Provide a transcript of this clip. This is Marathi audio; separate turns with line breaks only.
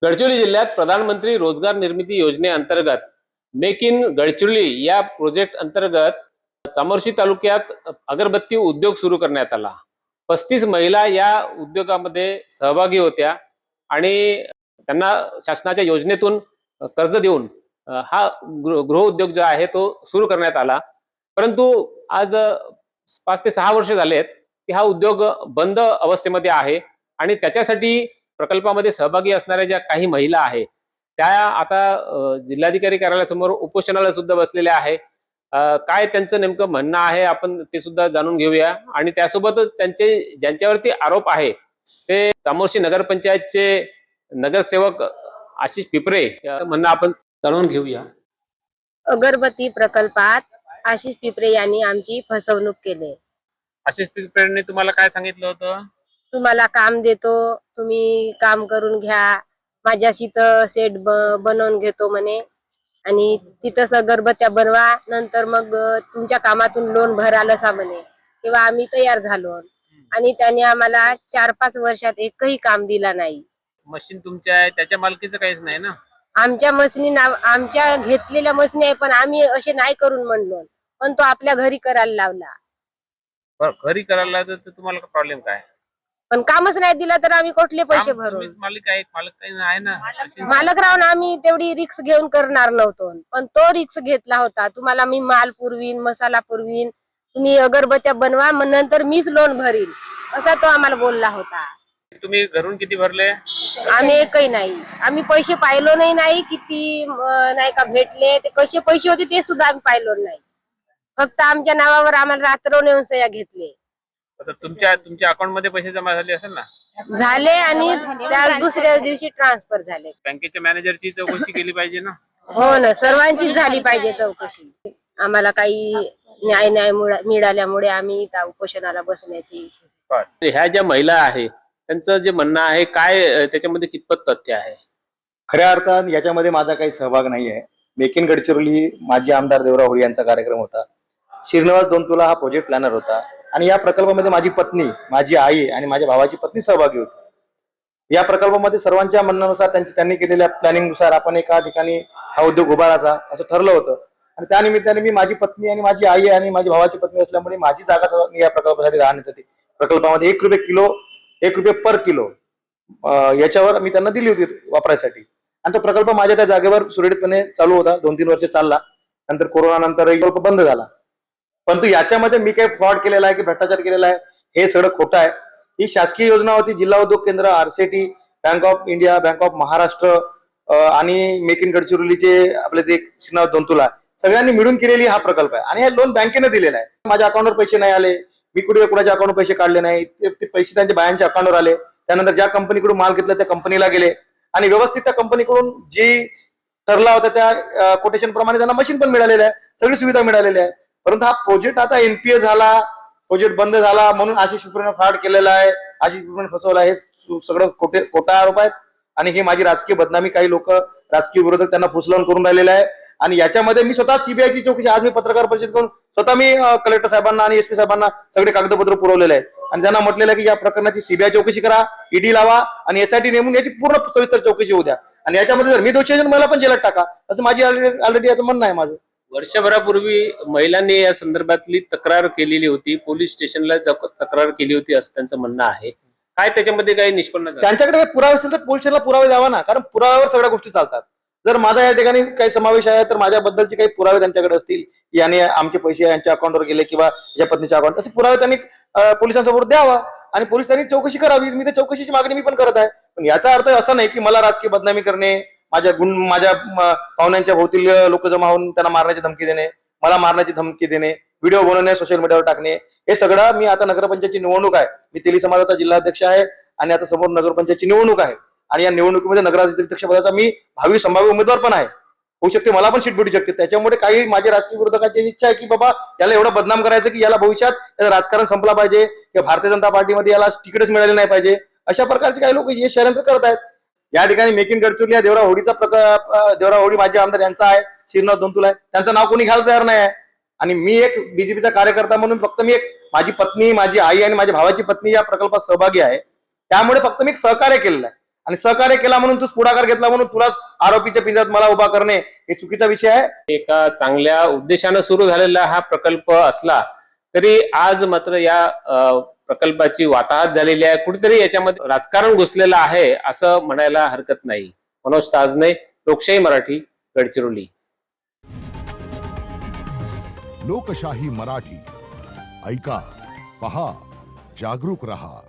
गडचिरोली जिल्ह्यात प्रधानमंत्री रोजगार निर्मिती योजनेअंतर्गत मेक इन गडचिरोली या प्रोजेक्ट अंतर्गत चामोर्शी तालुक्यात अगरबत्ती उद्योग सुरू करण्यात आला। 35 महिला या उद्योगामध्ये सहभागी होत्या आणि त्यांना शासनाच्या योजनेतून कर्ज देऊन हा गृह उद्योग जो आहे तो सुरू करण्यात आला। परंतु आज 5 ते 6 वर्ष झालेत की हा उद्योग बंद अवस्थेमध्ये आहे आणि त्याच्यासाठी प्रकल्पामध्ये सहभागी असणाऱ्या ज्या काही महिला आहेत त्या आता जिल्हाधिकारी कार्यालयासमोर उपोषणाला सुद्धा बसलेल्या आहे। काय त्यांचं नेमकं म्हणणं आहे आपण ते सुद्धा जाणून घेऊया आणि त्यासोबत त्यांचे ज्यांच्यावरती आरोप आहे ते चामोर्शी नगरपंचायतचे नगरसेवक आशिष पिपरे म्हणणं आपण जाणून घेऊया।
अगरबत्ती प्रकल्पात आशिष पिपरे यांनी आमची फसवणूक केली।
आशिष पिपरेंनी तुम्हाला काय सांगितलं होतं?
तुम्हाला काम देतो, तुम्ही काम करून घ्या, माझ्याशी तर सेट बनवून घेतो म्हणे आणि तिथंच अगरबत्त्या बनवा, नंतर मग तुमच्या कामातून लोन भराल सा म्हणे। तेव्हा आम्ही तयार झालो आणि त्याने आम्हाला 4-5 वर्षात एकही काम दिला नाही।
मशीन तुमच्या आहे त्याच्या मालकीचं काहीच नाही ना?
आमच्या मशीनी आमच्या घेतलेल्या मशीनी आहे, पण आम्ही असे नाही करून म्हणलो, पण तो आपल्या घरी करायला लावला।
घरी करायला तर तुम्हाला प्रॉब्लेम काय?
पण कामच नाही दिला तर आम्ही कुठले पैसे भरू?
मालिक आहे, मालक काही आहे ना?
मालक राहून आम्ही तेवढी रिक्स घेऊन करणार नव्हतो, पण तो रिक्स घेतला होता। तुम्हाला मी माल पुरवीन, मसाला पुरवीन, तुम्ही अगरबत्त्या बनवा, मग नंतर मीच लोन भरीन, असा तो आम्हाला बोलला होता।
तुम्ही घरून किती भरले?
आम्ही एकही नाही, आम्ही पैसे पाहिलो नाही किती नाही का भेटले, ते कसे पैसे होते ते सुद्धा आम्ही पाहिलो नाही। फक्त आमच्या नावावर आम्हाला रात्र नेऊन सह्या घेतले।
तुमच्या अकाउंट मध्ये पैसे जमा झाले असेल ना?
झाले आणि त्या दुसऱ्या दिवशी ट्रान्सफर झाले।
बँकेच्या मॅनेजरची चौकशी केली पाहिजे ना?
हो ना, सर्वांचीच झाली पाहिजे चौकशी। आम्हाला काही न्याय मिळाल्यामुळे आम्ही इथं उपोषणाला बसण्याची।
ह्या ज्या महिला आहे त्यांचं जे म्हणणं आहे काय त्याच्यामध्ये कितपत तथ्य आहे?
खऱ्या अर्थात याच्यामध्ये माझा काही सहभाग नाही आहे। मेक इन गडचिरोली माजी आमदार देवराव होळी यांचा कार्यक्रम होता। श्रीनिवास दोनतुला हा प्रोजेक्ट प्लॅनर होता आणि या प्रकल्पामध्ये माझी पत्नी, माझी आई आणि माझ्या भावाची पत्नी सहभागी होती। या प्रकल्पामध्ये सर्वांच्या म्हणण्यानुसार त्यांनी केलेल्या प्लॅनिंगनुसार आपण एका ठिकाणी हा उद्योग उभारायचा असं ठरलं होतं आणि त्या निमित्ताने मी माझी पत्नी आणि माझी आई आणि माझी भावाची पत्नी असल्यामुळे माझी जागा मी या प्रकल्पासाठी राहण्यासाठी प्रकल्पामध्ये ₹1 पर किलो याच्यावर मी त्यांना दिली होती वापरायसाठी आणि तो प्रकल्प माझ्या त्या जागेवर सुरळीतपणे चालू होता। 2-3 वर्ष चालला, नंतर कोरोना नंतर प्रकल्प बंद झाला। परंतु याच्यामध्ये मी काही फ्रॉड केलेला आहे की भ्रष्टाचार केलेला आहे हे सगळं खोटं आहे। ही शासकीय योजना होती, जिल्हा उद्योग केंद्र, RCT, bank of India, bank of Maharashtra आणि मेक इन गडचिरोलीचे आपले ते श्रीनिवास दोनतुला सगळ्यांनी मिळून केलेली हा प्रकल्प आहे आणि हे लोन बँकेने दिलेला आहे। माझ्या अकाउंटवर पैसे नाही आले, मी कुणाच्या अकाउंटवर पैसे काढले नाही, ते पैसे त्यांच्या बायांच्या अकाउंटवर आले। त्यानंतर ज्या कंपनीकडून माल घेतला त्या कंपनीला गेले आणि व्यवस्थित त्या कंपनीकडून जी ठरला होता त्या कोटेशन प्रमाणे त्यांना मशीन पण मिळालेलं आहे, सगळी सुविधा मिळालेली आहे। परंतु हा प्रोजेक्ट आता एनपीए झाला, प्रोजेक्ट बंद झाला म्हणून आशिष पिपरेने फ्रॉड केलेला आहे, आशिष पिपरेने फसवला, हे सगळं खोटा आरोप आहेत आणि हे माझी राजकीय बदनामी काही लोक राजकीय विरोधक त्यांना फुसलवून करून राहिलेले आहे। आणि याच्यामध्ये मी स्वतः सीबीआयची चौकशी, आज मी पत्रकार परिषद करून स्वतः मी कलेक्टर साहेबांना आणि एसपी साहेबांना सगळे कागदपत्र पुरवलेले आहेत आणि त्यांना म्हटलेलं आहे की या प्रकरणाची सीबीआय चौकशी करा, ईडी लावा आणि एसआयटी नेमून याची पूर्ण सविस्तर चौकशी होऊ द्या आणि याच्यामध्ये जर मी दोषी असेल मला पण जेलात टाका, असं माझी ऑलरेडी याचं म्हणणं आहे माझं।
वर्षभरापूर्वी महिलांनी या संदर्भातली तक्रार केलेली होती, पोलीस स्टेशनला तक्रार केली होती असं त्यांचं म्हणणं आहे। काय त्याच्यामध्ये काही निष्पन्न झालं?
त्यांच्याकडे काही पुरावे असेल तर पोलीस स्टेशनला पुरावे द्यावा ना, कारण पुराव्यावर सगळ्या गोष्टी चालतात। जर माझा या ठिकाणी काही समावेश आहे तर माझ्याबद्दलचे काही पुरावे त्यांच्याकडे असतील, याने आमचे पैसे यांच्या अकाउंटवर गेले किंवा या पत्नीच्या अकाउंट, असे पुरावे त्यांनी पोलिसांसमोर द्यावा आणि पोलिसांनी चौकशी करावी। मी त्या चौकशीची मागणी मी पण करत आहे, पण याचा अर्थ असा नाही की मला राजकीय बदनामी करणे, माझ्या पाहुण्यांच्या भोवतील लोक जमा होऊन त्यांना मारण्याची धमकी देणे, मला मारण्याची धमकी देणे, व्हिडिओ बनवणे, सोशल मीडियावर टाकणे, हे सगळं मी आता नगरपंचायतची निवडणूक आहे, मी तेली समाजाचा जिल्हाध्यक्ष आहे आणि आता समोर नगरपंचायतची निवडणूक आहे आणि या निवडणुकीमध्ये नगराध्यक्ष पदाचा मी भावी संभाव्य उमेदवार पण आहे, होऊ शकते मला पण सीट भेटू शकते। त्याच्यामुळे काही माझे राजकीय विरोधकांची इच्छा आहे की बाबा याला एवढं बदनाम करायचं की याला भविष्यात राजकारण संपला पाहिजे किंवा भारतीय जनता पार्टीमध्ये याला तिकीटच मिळाले नाही पाहिजे, अशा प्रकारचे काही लोक हे षडयंत्र करत आहेत। या ठिकाणी मेक इन गडचिरोली या देवराव होळी माजी आमदार यांचा आहे, श्रीनिवास दोनतुला आहे, त्यांचं नाव कोणी घ्यायला तयार नाही आहे आणि मी एक बीजेपीचा कार्यकर्ता म्हणून फक्त मी माझी पत्नी, माझी आई आणि माझ्या भावाची पत्नी या प्रकल्पात सहभागी आहे, त्यामुळे फक्त मी सहकार्य केलेलं आहे आणि सहकार्य केला म्हणून तूच पुढाकार घेतला म्हणून तुलाच आरोपीच्या पिंजऱ्यात मला उभा करणे हे चुकीचा विषय आहे.
एका चांगल्या उद्देशानं सुरू झालेला हा प्रकल्प असला तरी आज मात्र या प्रकल्पाची वाताहत झालेली आहे. कुठेतरी याच्यामध्ये राजकारण घुसलेलं आहे असं म्हणायला हरकत नाही. मनोज ताजने, लोकशाही मराठी, गडचिरोली.
लोकशाही मराठी ऐका, पहा, जागरूक रहा.